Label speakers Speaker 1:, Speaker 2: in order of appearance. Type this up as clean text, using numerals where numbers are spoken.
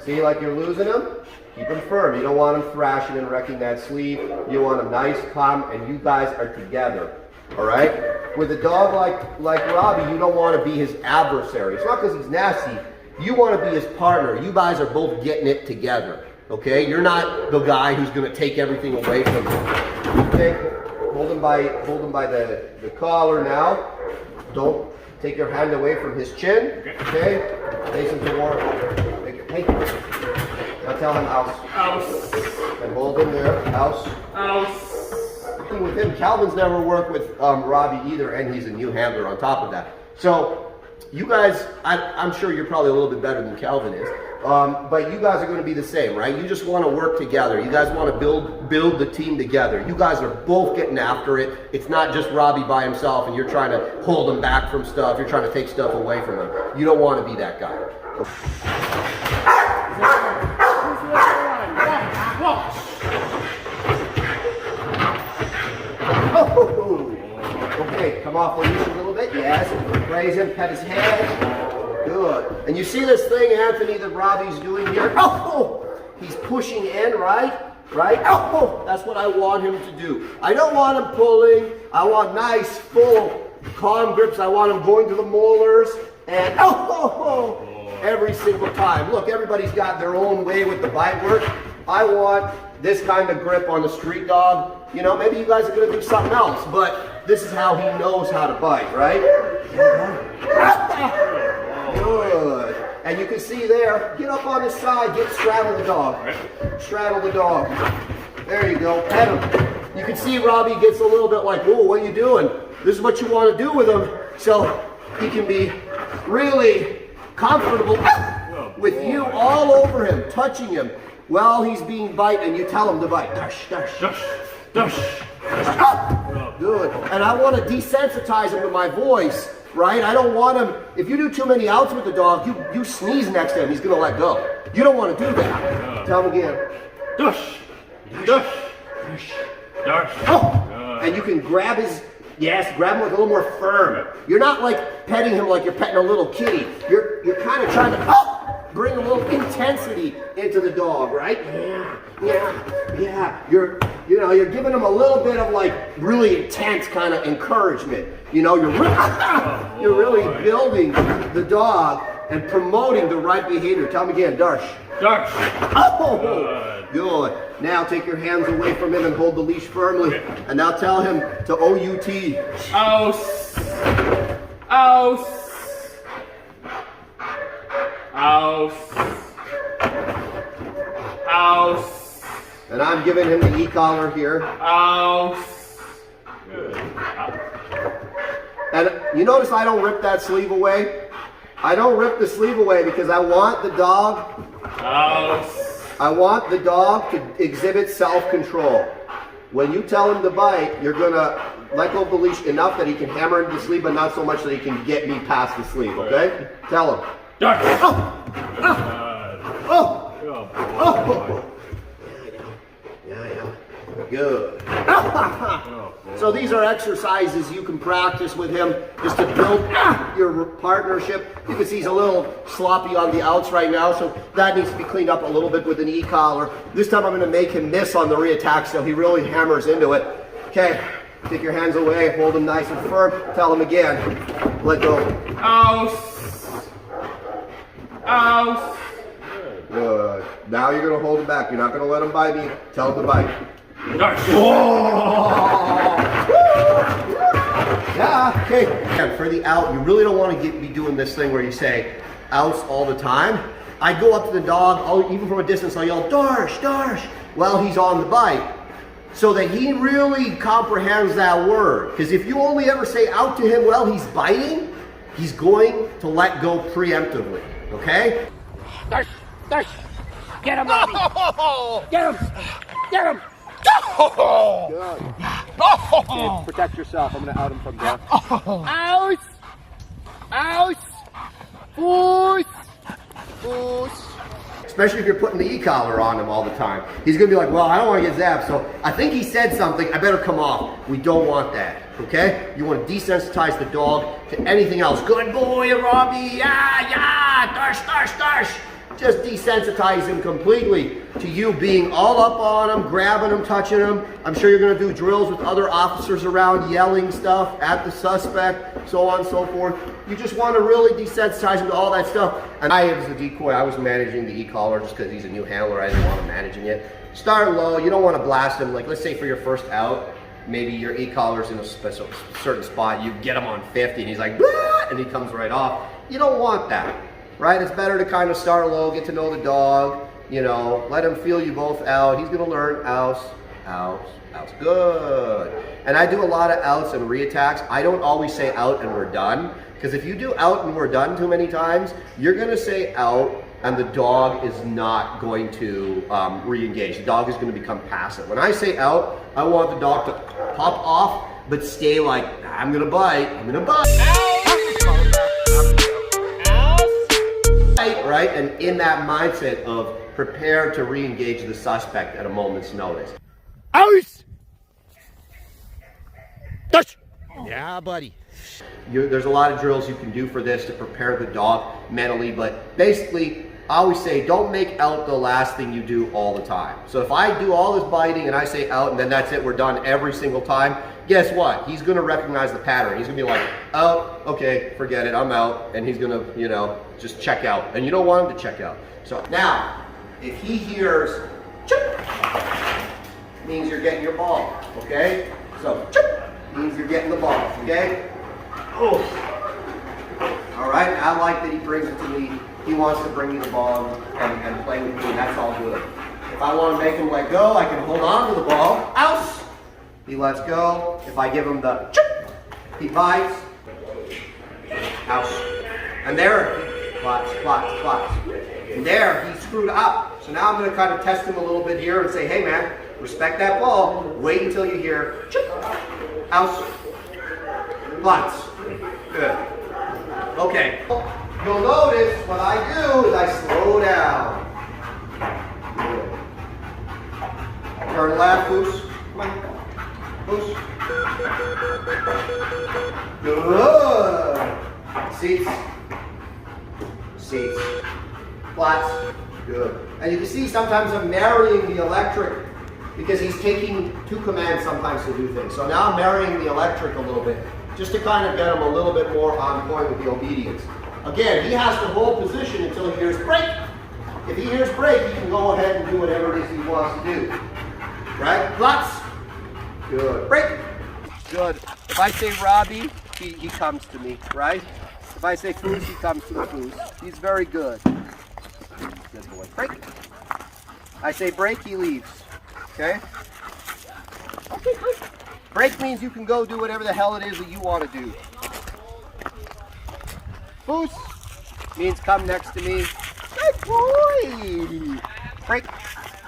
Speaker 1: See, like you're losing him? Keep him firm. You don't want him thrashing and wrecking that sleeve. You want him nice, calm, and you guys are together. All right? With a dog like Robbie, you don't want to be his adversary. It's not because he's nasty. You want to be his partner. You guys are both getting it together. Okay? You're not the guy who's going to take everything away from him. Hold him by the collar now. Don't take your hand away from his chin. Okay? Face him toward. Hey. Now tell him house.
Speaker 2: House.
Speaker 1: And hold him there. House.
Speaker 2: House.
Speaker 1: Working with him, Calvin's never worked with Robbie either, and he's a new handler on top of that. So you guys, I'm sure you're probably a little bit better than Calvin is. But you guys are going to be the same, right? You just want to work together. You guys want to build the team together. You guys are both getting after it. It's not just Robbie by himself and you're trying to hold him back from stuff. You're trying to take stuff away from him. You don't want to be that guy. Oh, okay, come off the leash a little bit. Yes. Raise him, pet his head. Good. And you see this thing, Anthony, that Robbie's doing here? Oh! He's pushing in, right? Right? Oh! That's what I want him to do. I don't want him pulling. I want nice, full, calm grips. I want him going to the molars. And every single time. Look, everybody's got their own way with the bite work. I want this kind of grip on the street dog. You know, maybe you guys are going to do something else, but this is how he knows how to bite, right? Good. And you can see there, get up on the side, straddle the dog. Straddle the dog. There you go, pet him. You can see Robbie gets a little bit like, whoa, what are you doing? This is what you want to do with him. So he can be really comfortable with you all over him, touching him while he's being bite, and you tell him to bite. Dush, dush, dush, dush. Good. And I want to desensitize him to my voice. Right? I don't want him, if you do too many outs with the dog, you sneeze next to him, he's going to let go. You don't want to do that. Tell him again.
Speaker 2: Dush. Dush. Dush. Dush.
Speaker 1: Oh! And you can grab his, grab him like a little more firm. You're not like petting him like you're petting a little kitty. You're kind of trying to bring a little intensity into the dog, right? Yeah. You're giving him a little bit of like really intense kind of encouragement. You know, you're really building the dog and promoting the right behavior. Tell him again, Darsh.
Speaker 2: Darsh.
Speaker 1: Oh, good. Now take your hands away from him and hold the leash firmly. And now tell him to O-U-T.
Speaker 2: Ouse. Ouse. Ouse. Ouse.
Speaker 1: And I'm giving him the e-collar here.
Speaker 2: Ouse. Good.
Speaker 1: And you notice I don't rip that sleeve away? I don't rip the sleeve away because I want the dog to exhibit self-control. When you tell him to bite, you're going to let go of the leash enough that he can hammer into the sleeve, but not so much that he can get me past the sleeve, okay? Tell him. Yeah. Good. So these are exercises you can practice with him just to build your partnership. You can see he's a little sloppy on the outs right now, so that needs to be cleaned up a little bit with an e-collar. This time I'm going to make him miss on the re-attack so he really hammers into it. Okay, take your hands away, hold him nice and firm. Tell him again. Let go.
Speaker 2: Ouse. Ouse.
Speaker 1: Good. Now you're going to hold him back. You're not going to let him bite me. Tell him to bite. Yeah, okay. And for the out, you really don't want to be doing this thing where you say outs all the time. I go up to the dog, even from a distance, I'll yell, Darsh, Darsh, while he's on the bite, so that he really comprehends that word. Because if you only ever say out to him while he's biting, he's going to let go preemptively, okay?
Speaker 3: Darsh, Darsh, get him, Robbie. Get him, get him.
Speaker 1: Good. Okay, protect yourself. I'm going to out him from there.
Speaker 3: Out! Out! Push! Push!
Speaker 1: Especially if you're putting the e-collar on him all the time. He's going to be like, well, I don't want to get zapped, so I think he said something. I better come off. We don't want that, okay? You want to desensitize the dog to anything else. Good boy, Robbie. Yeah, Darsh, Darsh, Darsh. just desensitize him completely to you being all up on him, grabbing him, touching him. I'm sure you're gonna do drills with other officers around, yelling stuff at the suspect, so on and so forth. You just wanna really desensitize him to all that stuff. And I, as a decoy, I was managing the e-collar just because he's a new handler. I didn't want him managing it. Start low, you don't wanna blast him. Like, let's say for your first out, maybe your e-collar's in a certain spot, you get him on 50 and he's like, "Blah!" and he comes right off. You don't want that, right? It's better to kind of start low, get to know the dog, you know, let him feel you both out. He's gonna learn outs, outs, outs, good. And I do a lot of outs and re-attacks. I don't always say out and we're done, because if you do out and we're done too many times, you're gonna say out and the dog is not going to re-engage. The dog is going to become passive. When I say out, I want the dog to pop off, but stay like, I'm going to bite, I'm going to bite. Right? And in that mindset of prepare to re-engage the suspect at a moment's notice.
Speaker 3: Aus! Touch! Yeah, buddy.
Speaker 1: There's a lot of drills you can do for this to prepare the dog mentally, but basically, I always say don't make out the last thing you do all the time. So if I do all this biting and I say out and then that's it, we're done every single time, guess what? He's gonna recognize the pattern. He's gonna be like, out, okay, forget it, I'm out. And he's gonna, you know, just check out. And you don't want him to check out. So now, if he hears, chip, means you're getting your ball, okay? So, chip, means you're getting the ball, okay? Oh. All right, I like that he brings it to me. He wants to bring me the ball and play with me, that's all good. If I want to make him let go, I can hold on to the ball. Ouse! He lets go. If I give him the chip, he bites. Ouse. And there, he plots, plots, plots. And there, he screwed up. So now I'm going to kind of test him a little bit here and say, hey man, respect that ball. Wait until you hear chip, ouse, plots. Good. Okay. You'll notice what I do is I slow down. Good. Turn left, loose. Come on. Loose. Good. Seats. Seats. Flats. Good. And you can see sometimes I'm marrying the electric because he's taking two commands sometimes to do things. So now I'm marrying the electric a little bit just to kind of get him a little bit more on point with the obedience. Again, he has to hold position until he hears break. If he hears break, he can go ahead and do whatever it is he wants to do. Right? Flats. Good. Break. Good. If I say Robbie, he comes to me, right? If I say Foos, he comes to the Foos. He's very good. Good boy. Break. I say break, he leaves. Okay? Okay, break. Break means you can go do whatever the hell it is that you want to do. Foos means come next to me. Good boy. Break.